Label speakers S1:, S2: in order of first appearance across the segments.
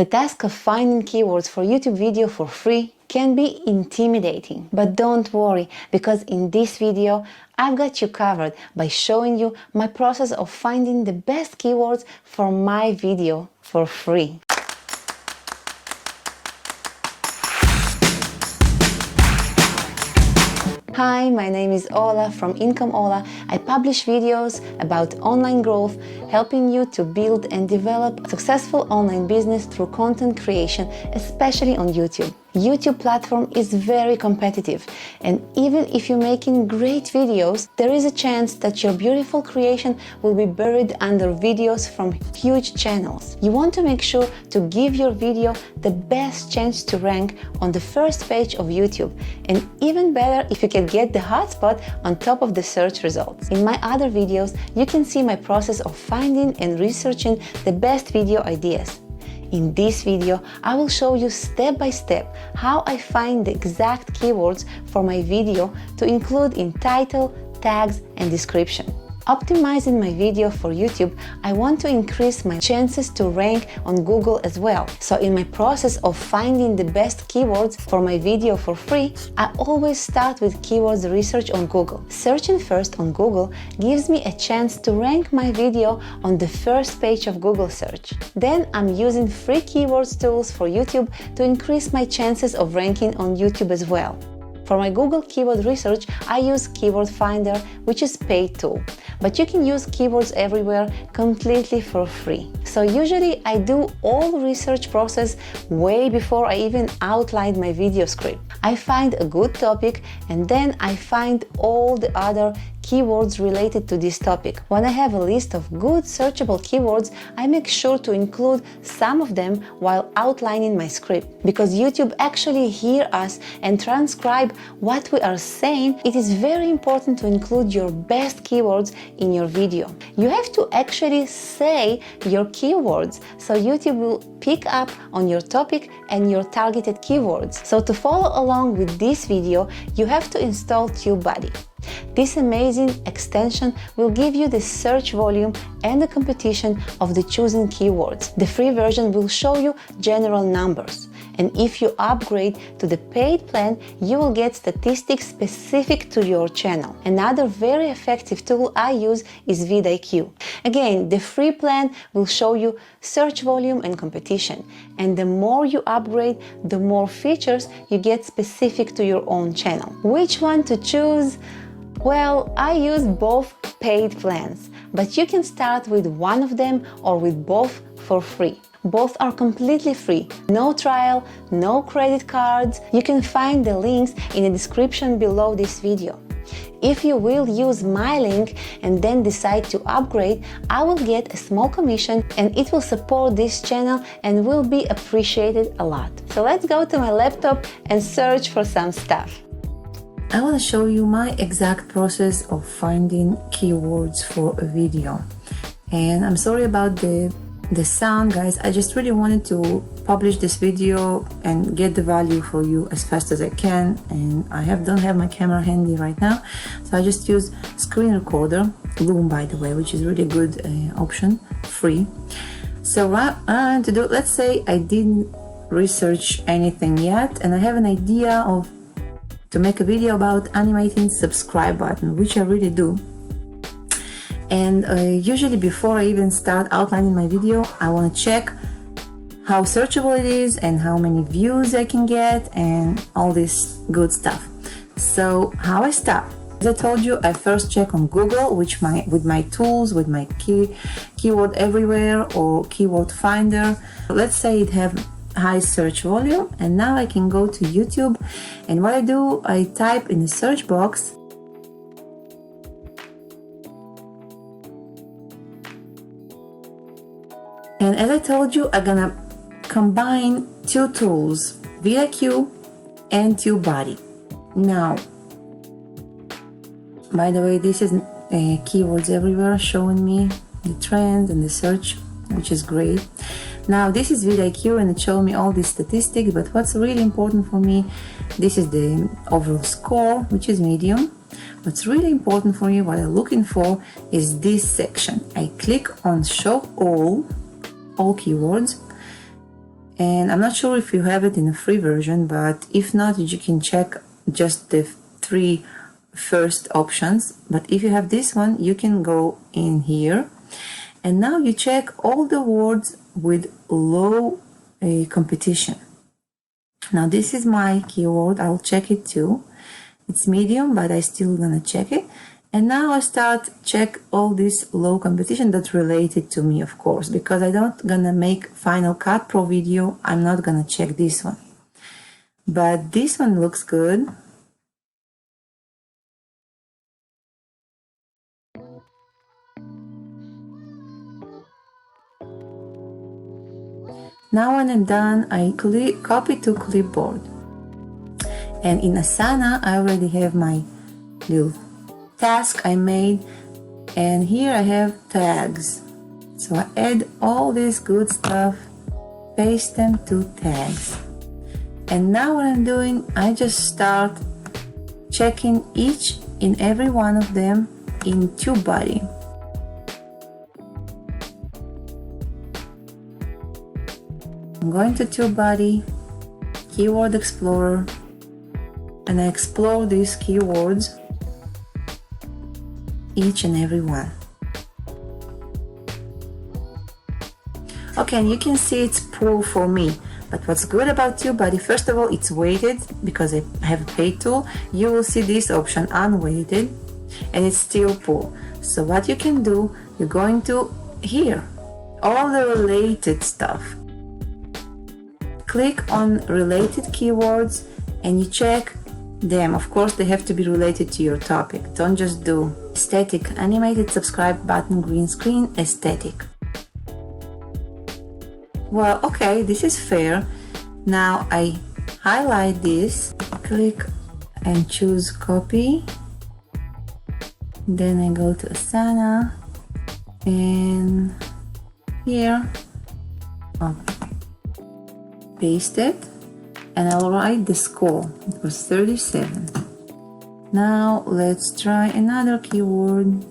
S1: The task of finding keywords for YouTube video for free can be intimidating, but don't worry, because in this video I've got you covered by showing you my process of finding the best keywords for my video for free. Hi, my name is Ola from Income Ola. I publish videos about online growth, helping you to build and develop a successful online business through content creation, especially on YouTube. YouTube platform is very competitive, and even if you're making great videos, there is a chance that your beautiful creation will be buried under videos from huge channels. You want to make sure to give your video the best chance to rank on the first page of YouTube, and even better if you can get the hotspot on top of the search results. In my other videos, you can see my process of finding and researching the best video ideas. In this video, I will show you step by step how I find the exact keywords for my video to include in title, tags, and description. Optimizing my video for YouTube, I want to increase my chances to rank on Google as well. So in my process of finding the best keywords for my video for free, I always start with keywords research on Google. Searching first on Google gives me a chance to rank my video on the first page of Google search. Then I'm using free keywords tools for YouTube to increase my chances of ranking on YouTube as well. For my Google keyword research, I use Keyword Finder, which is a paid tool, but you can use keywords everywhere completely for free. So usually I do all the research process way before I even outline my video script. I find a good topic and then I find all the other keywords related to this topic. When I have a list of good searchable keywords, I make sure to include some of them while outlining my script. Because YouTube actually hears us and transcribe what we are saying, it is very important to include your best keywords in your video. You have to actually say your keywords, so YouTube will pick up on your topic and your targeted keywords. So to follow along with this video, you have to install TubeBuddy. This amazing extension will give you the search volume and the competition of the chosen keywords. The free version will show you general numbers. And if you upgrade to the paid plan, you will get statistics specific to your channel. Another very effective tool I use is vidIQ. Again, the free plan will show you search volume and competition. And the more you upgrade, the more features you get specific to your own channel. Which one to choose? Well, I use both paid plans, but you can start with one of them or with both for free. Both are completely free, no trial, no credit cards. You can find the links in the description below this video. If you will use my link and then decide to upgrade, I will get a small commission and it will support this channel and will be appreciated a lot. So let's go to my laptop and search for some stuff. I want to show you my exact process of finding keywords for a video. And I'm sorry about the sound, guys. I just really wanted to publish this video and get the value for you as fast as I can. And I don't have my camera handy right now, so I just use screen recorder, Loom by the way, which is really a good option, free. So what I want to do, let's say I didn't research anything yet and I have an idea to make a video about animating subscribe button, which I really do. And usually before I even start outlining my video, I want to check how searchable it is and how many views I can get and all this good stuff. So how I start? As I told you, I first check on Google, with my tools, with my keyword everywhere or keyword finder. Let's say it have high search volume, and now I can go to YouTube, and what I do, I type in the search box and as I told you, I'm gonna combine two tools, vidIQ and TubeBuddy. Now, by the way, this is keywords everywhere showing me the trends and the search, which is great. Now this is vidIQ and it showed me all these statistics, but what's really important for me, this is the overall score, which is medium. What's really important for me, what I'm looking for, is this section. I click on show all keywords,
S2: And I'm not sure if you have it in a free version, but if not, you can check just the 3 first options. But if you have this one, you can go in here, and now you check all the words with low competition. Now this is my keyword. I'll check it too. It's medium, but I still gonna check it. And now I start check all this low competition that's related to me, of course, because I don't gonna make Final Cut Pro video. I'm not gonna check this one, but this one looks good. Now when I'm done, I copy to clipboard, and in Asana I already have my little task I made, and here I have tags. So I add all this good stuff, paste them to tags, and now what I'm doing, I just start checking each and every one of them in TubeBuddy. I'm going to TubeBuddy, Keyword Explorer, and I explore these keywords, each and every one. Okay, and you can see it's full for me. But what's good about TubeBuddy, first of all, it's weighted because I have a paid tool. You will see this option unweighted, and it's still full. So what you can do, you're going to here, all the related stuff. Click on related keywords and you check them. Of course, they have to be related to your topic. Don't just do aesthetic, animated, subscribe button, green screen, aesthetic. Well, okay, this is fair. Now I highlight this, click and choose copy. Then I go to Asana and here, paste it, and I'll write the score. It was 37. Now let's try another keyword.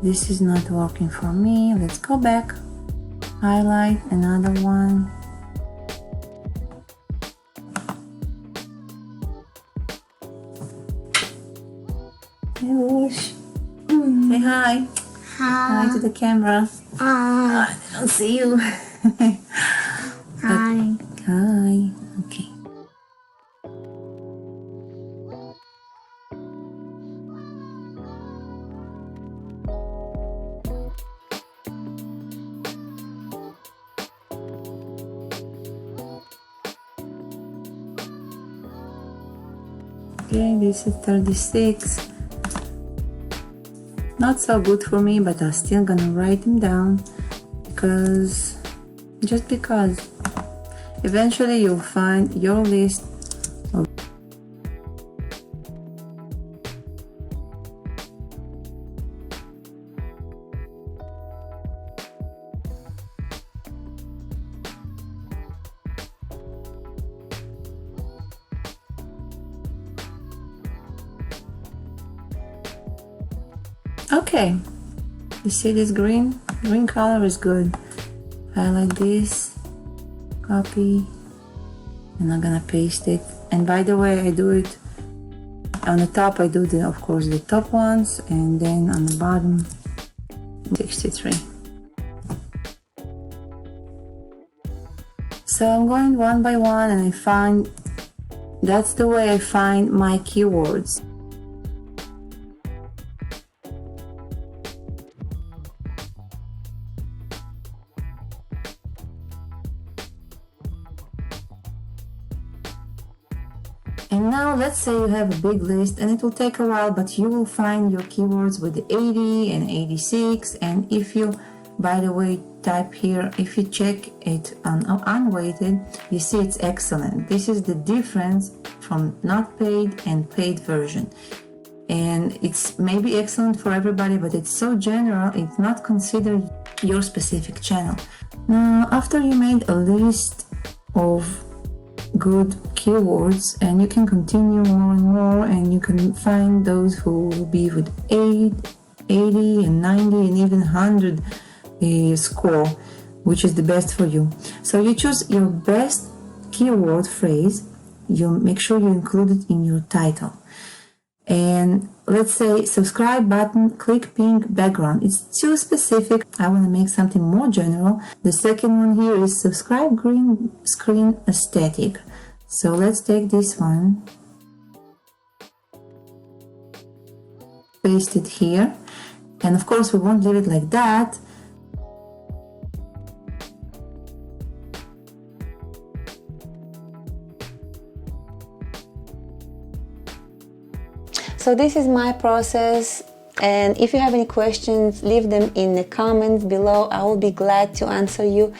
S2: This is not working for me. Let's go back, highlight another one. Say hi. Hi to the camera. I don't see you.
S3: Hi.
S2: Hi. Okay. Okay, this is 36. Not so good for me, but I'm still gonna write them down because eventually you'll find your list of okay. You see this green color is good. Highlight this, copy, and I'm gonna paste it. And by the way, I do it on the top. I do of course the top ones, and then on the bottom 63. So I'm going one by one, and that's the way I find my keywords. And now let's say you have a big list, and it will take a while, but you will find your keywords with the 80 and 86. And if you, by the way, type here, if you check it on unweighted, you see it's excellent. This is the difference from not paid and paid version. And it's maybe excellent for everybody, but it's so general, it's not considered your specific channel. Now, after you made a list of good keywords, and you can continue more and more, and you can find those who will be with 80 and 90 and even 100 score, which is the best for you. So you choose your best keyword phrase, you make sure you include it in your title. And let's say subscribe button, click pink background. It's too specific. I want to make something more general. The second one here is subscribe green screen aesthetic. So let's take this one, paste it here, and of course we won't leave it like that.
S1: So this is my process, and if you have any questions, leave them in the comments below. I will be glad to answer you.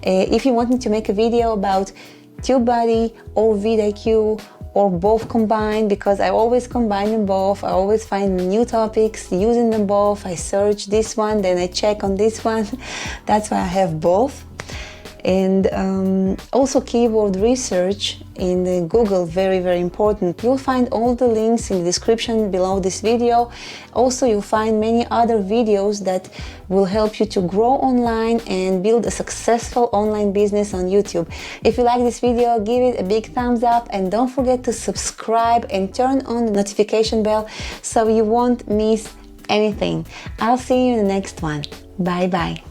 S1: If you want me to make a video about TubeBuddy or vidIQ or both combined, because I always combine them both, I always find new topics using them both. I search this one, then I check on this one. That's why I have both. And also keyword research in the Google, very important. You'll find all the links in the description below this video. Also, you'll find many other videos that will help you to grow online and build a successful online business on YouTube. If you like this video, give it a big thumbs up, and don't forget to subscribe and turn on the notification bell so you won't miss anything. I'll see you in the next one. Bye bye.